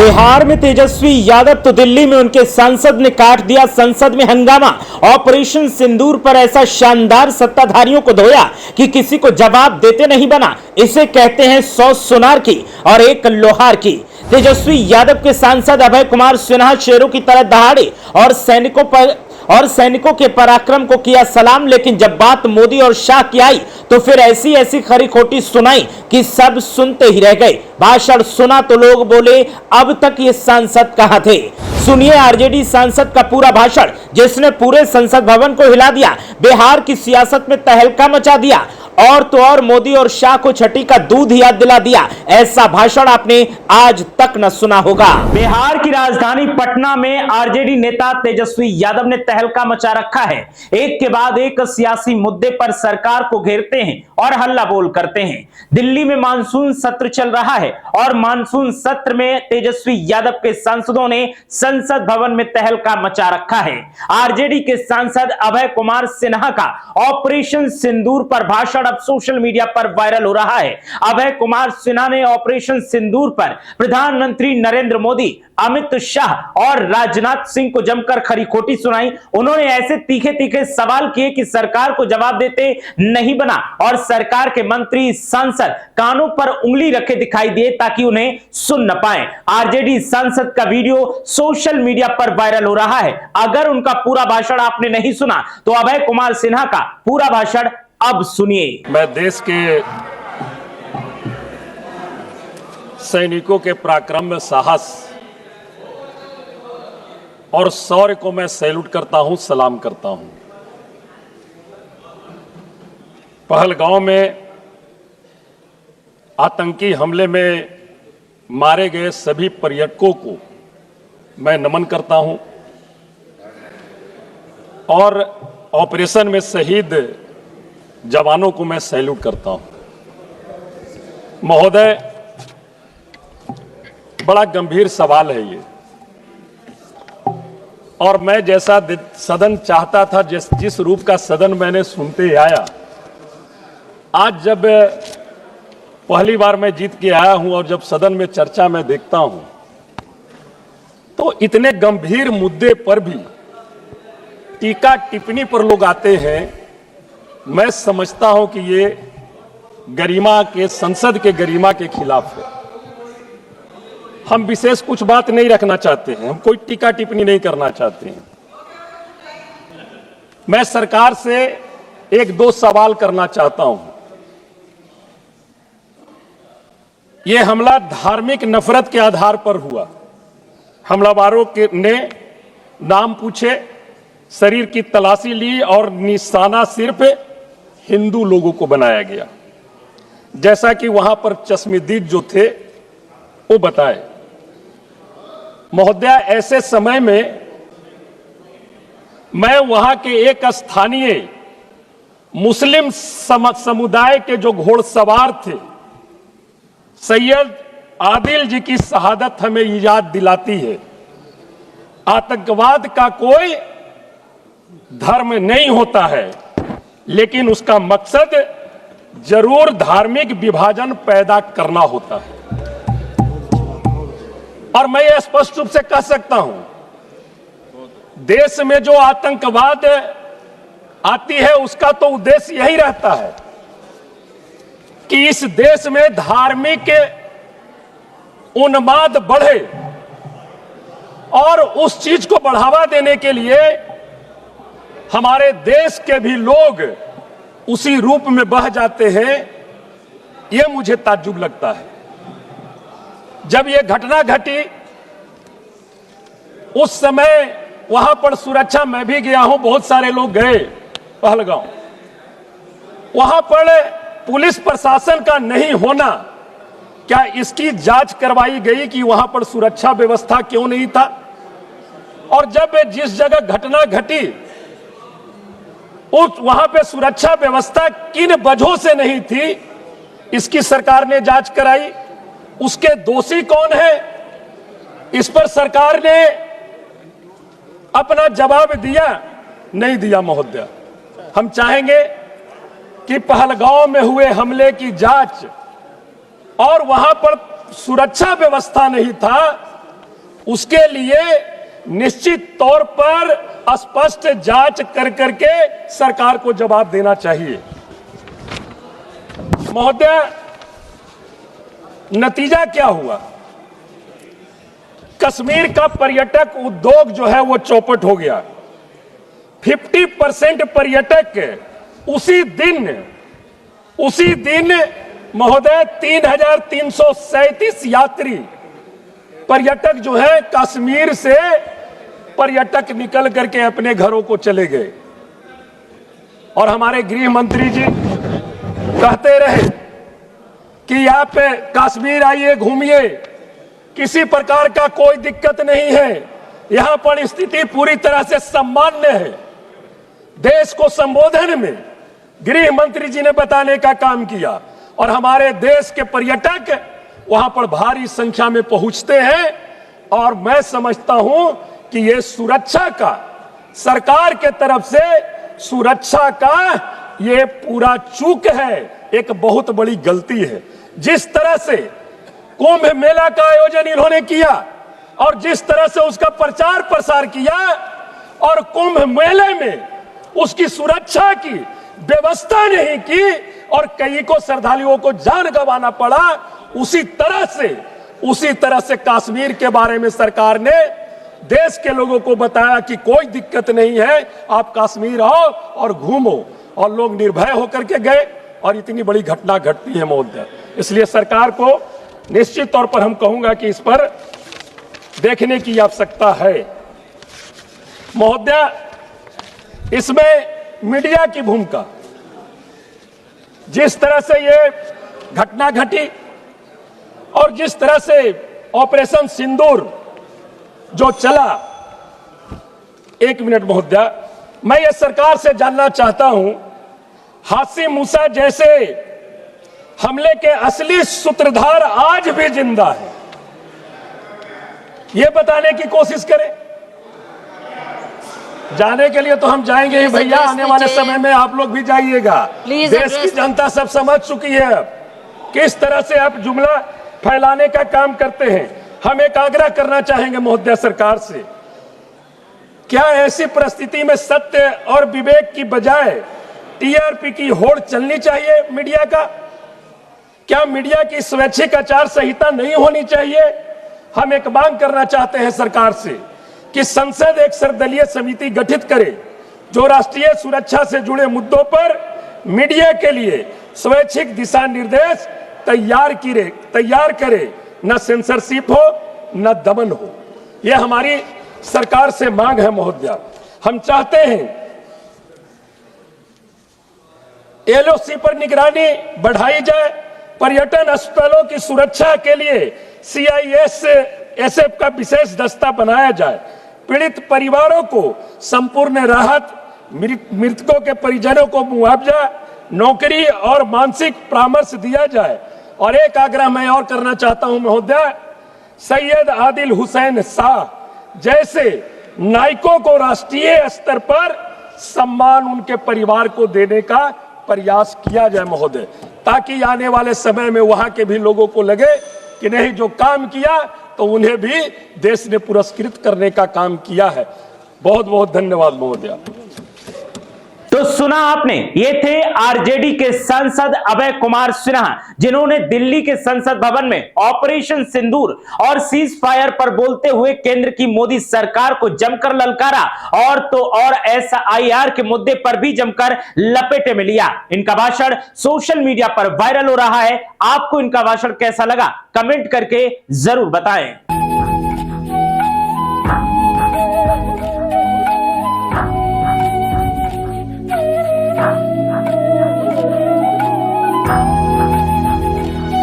बिहार में तेजस्वी यादव तो दिल्ली में उनके सांसद ने काट दिया संसद में हंगामा। ऑपरेशन सिंदूर पर ऐसा शानदार सत्ताधारियों को धोया कि किसी को जवाब देते नहीं बना। इसे कहते हैं 100 सुनार की और 1 लोहार की। तेजस्वी यादव के सांसद अभय कुमार सिन्हा शेरों की तरह दहाड़े और सैनिकों के पराक्रम को किया सलाम, लेकिन जब बात मोदी और शाह की आई तो फिर ऐसी ऐसी खरी खोटी सुनाई कि सब सुनते ही रह गए। भाषण सुना तो लोग बोले अब तक ये सांसद कहां थे। सुनिए आरजेडी सांसद का पूरा भाषण, जिसने पूरे संसद भवन को हिला दिया, बिहार की सियासत में तहलका मचा दिया और तो और मोदी और शाह को छठी का दूध याद दिला दिया। ऐसा भाषण आपने आज तक न सुना होगा। बिहार की राजधानी पटना में आरजेडी नेता तेजस्वी यादव ने तहलका मचा रखा है। एक के बाद एक सियासी मुद्दे पर सरकार को घेरते हैं और हल्ला बोल करते हैं। दिल्ली में मानसून सत्र चल रहा है और मानसून सत्र में तेजस्वी यादव के सांसदों ने संसद भवन में तहलका मचा रखा है। आरजेडी के सांसद अभय कुमार सिन्हा का ऑपरेशन सिंदूर पर भाषण अब सोशल मीडिया पर वायरल हो रहा है। अभय कुमार सिन्हा ने ऑपरेशन सिंदूर पर प्रधानमंत्री नरेंद्र मोदी, अमित शाह और राजनाथ सिंह को जमकर खरी खोटी सुनाई। उन्होंने ऐसे तीखे तीखे सवाल किए कि सरकार को जवाब देते नहीं बना और सरकार के मंत्री सांसद कानों पर उंगली रखे दिखाई दिए ताकि उन्हें सुन न पाए। आरजेडी सांसद का वीडियो सोशल मीडिया पर वायरल हो रहा है। अगर उनका पूरा भाषण आपने नहीं सुना तो अभय कुमार सिन्हा का पूरा भाषण अब सुनिए। मैं देश के सैनिकों के पराक्रम में साहस और शौर्य को मैं सैल्यूट करता हूं, सलाम करता हूं। पहलगांव में आतंकी हमले में मारे गए सभी पर्यटकों को मैं नमन करता हूं और ऑपरेशन में शहीद जवानों को मैं सैल्यूट करता हूं। महोदय, बड़ा गंभीर सवाल है ये और मैं जैसा सदन चाहता था, जिस रूप का सदन मैंने सुनते आया, आज जब पहली बार मैं जीत के आया हूं और जब सदन में चर्चा में देखता हूं तो इतने गंभीर मुद्दे पर भी टीका टिप्पणी पर लोग आते हैं। मैं समझता हूं कि ये गरिमा के, संसद के गरिमा के खिलाफ है। हम विशेष कुछ बात नहीं रखना चाहते हैं, हम कोई टीका टिप्पणी नहीं करना चाहते हैं। मैं सरकार से 1-2 सवाल करना चाहता हूं। यह हमला धार्मिक नफरत के आधार पर हुआ। हमलावरों ने नाम पूछे, शरीर की तलाशी ली और निशाना सिर्फ हिंदू लोगों को बनाया गया, जैसा कि वहां पर चश्मदीद जो थे वो बताए। महोदया, ऐसे समय में मैं वहां के एक स्थानीय मुस्लिम समुदाय के जो घोड़सवार थे, सैयद आदिल जी की शहादत हमें याद दिलाती है। आतंकवाद का कोई धर्म नहीं होता है, लेकिन उसका मकसद जरूर धार्मिक विभाजन पैदा करना होता है। और मैं ये स्पष्ट रूप से कह सकता हूं, देश में जो आतंकवाद आती है उसका तो उद्देश्य यही रहता है कि इस देश में धार्मिक उन्माद बढ़े और उस चीज को बढ़ावा देने के लिए हमारे देश के भी लोग उसी रूप में बह जाते हैं। यह मुझे ताज्जुब लगता है। जब यह घटना घटी उस समय वहां पर सुरक्षा, मैं भी गया हूं, बहुत सारे लोग गए पहलगांव। वहां पर पुलिस प्रशासन का नहीं होना, क्या इसकी जांच करवाई गई कि वहां पर सुरक्षा व्यवस्था क्यों नहीं था? और जब जिस जगह घटना घटी वहां पे सुरक्षा व्यवस्था किन वजहों से नहीं थी, इसकी सरकार ने जांच कराई। उसके दोषी कौन है, इस पर सरकार ने अपना जवाब दिया? नहीं दिया। महोदय, हम चाहेंगे कि पहलगांव में हुए हमले की जांच, और वहां पर सुरक्षा व्यवस्था नहीं था उसके लिए निश्चित तौर पर स्पष्ट जांच कर करके सरकार को जवाब देना चाहिए। महोदय, नतीजा क्या हुआ? कश्मीर का पर्यटक उद्योग जो है वो चौपट हो गया। 50% पर्यटक उसी दिन महोदय 3,337 यात्री पर्यटक जो है कश्मीर से पर्यटक निकल करके अपने घरों को चले गए। और हमारे गृह मंत्री जी कहते रहे कि आप कश्मीर आइए, घूमिए, किसी प्रकार का कोई दिक्कत नहीं है, यहां पर स्थिति पूरी तरह से सामान्य है। देश को संबोधन में गृह मंत्री जी ने बताने का काम किया और हमारे देश के पर्यटक वहां पर भारी संख्या में पहुंचते हैं। और मैं समझता हूं कि यह सुरक्षा का, सरकार के तरफ से सुरक्षा का यह पूरा चूक है, एक बहुत बड़ी गलती है। जिस तरह से कुंभ मेला का आयोजन इन्होंने किया और जिस तरह से उसका प्रचार प्रसार किया और कुंभ मेले में उसकी सुरक्षा की व्यवस्था नहीं की और कई को श्रद्धालुओं को जान गंवाना पड़ा, उसी तरह से कश्मीर के बारे में सरकार ने देश के लोगों को बताया कि कोई दिक्कत नहीं है, आप कश्मीर आओ और घूमो, और लोग निर्भय होकर के गए और इतनी बड़ी घटना घटती है महोदय। इसलिए सरकार को निश्चित तौर पर हम कहूंगा कि इस पर देखने की आवश्यकता है। महोदय, इसमें मीडिया की भूमिका, जिस तरह से ये घटना घटी और जिस तरह से ऑपरेशन सिंदूर जो चला, एक मिनट महोदय, मैं ये सरकार से जानना चाहता हूं, हाशिम मूसा जैसे हमले के असली सूत्रधार आज भी जिंदा है, ये बताने की कोशिश करें। जाने के लिए तो हम जाएंगे ही भैया, आने वाले समय में आप लोग भी जाइएगा। देश की जनता सब समझ चुकी है किस तरह से आप जुमला फैलाने का काम करते हैं। हम एक आग्रह करना चाहेंगे महोदय सरकार से, क्या ऐसी परिस्थिति में सत्य और विवेक की बजाय टीआरपी की होड़ चलनी चाहिए मीडिया का? क्या मीडिया की स्वैच्छिक आचार संहिता नहीं होनी चाहिए? हम एक मांग करना चाहते हैं सरकार से कि संसद एक सर्वदलीय समिति गठित करे जो राष्ट्रीय सुरक्षा से जुड़े मुद्दों पर मीडिया के लिए स्वैच्छिक दिशा निर्देश तैयार करे, न सेंसरशिप हो न दमन हो। यह हमारी सरकार से मांग है महोदय। हम चाहते हैं एलओसी पर निगरानी बढ़ाई जाए, पर्यटन स्थलों की सुरक्षा के लिए सीआईएसएफ का विशेष दस्ता बनाया जाए, पीड़ित परिवारों को संपूर्ण राहत, मृतकों के परिजनों को मुआवजा, नौकरी और मानसिक परामर्श दिया जाए। और एक आग्रह मैं और करना चाहता हूं महोदय, सैयद आदिल हुसैन शाह जैसे नायकों को राष्ट्रीय स्तर पर सम्मान उनके परिवार को देने का प्रयास किया जाए महोदय, ताकि आने वाले समय में वहां के भी लोगों को लगे कि नहीं, जो काम किया तो उन्हें भी देश ने पुरस्कृत करने का काम किया है। बहुत बहुत धन्यवाद महोदय। तो सुना आपने, ये थे आरजेडी के सांसद अभय कुमार सिन्हा, जिन्होंने दिल्ली के संसद भवन में ऑपरेशन सिंदूर और सीज फायर पर बोलते हुए केंद्र की मोदी सरकार को जमकर ललकारा और तो और एसआईआर के मुद्दे पर भी जमकर लपेटे में लिया। इनका भाषण सोशल मीडिया पर वायरल हो रहा है। आपको इनका भाषण कैसा लगा, कमेंट करके जरूर बताएं।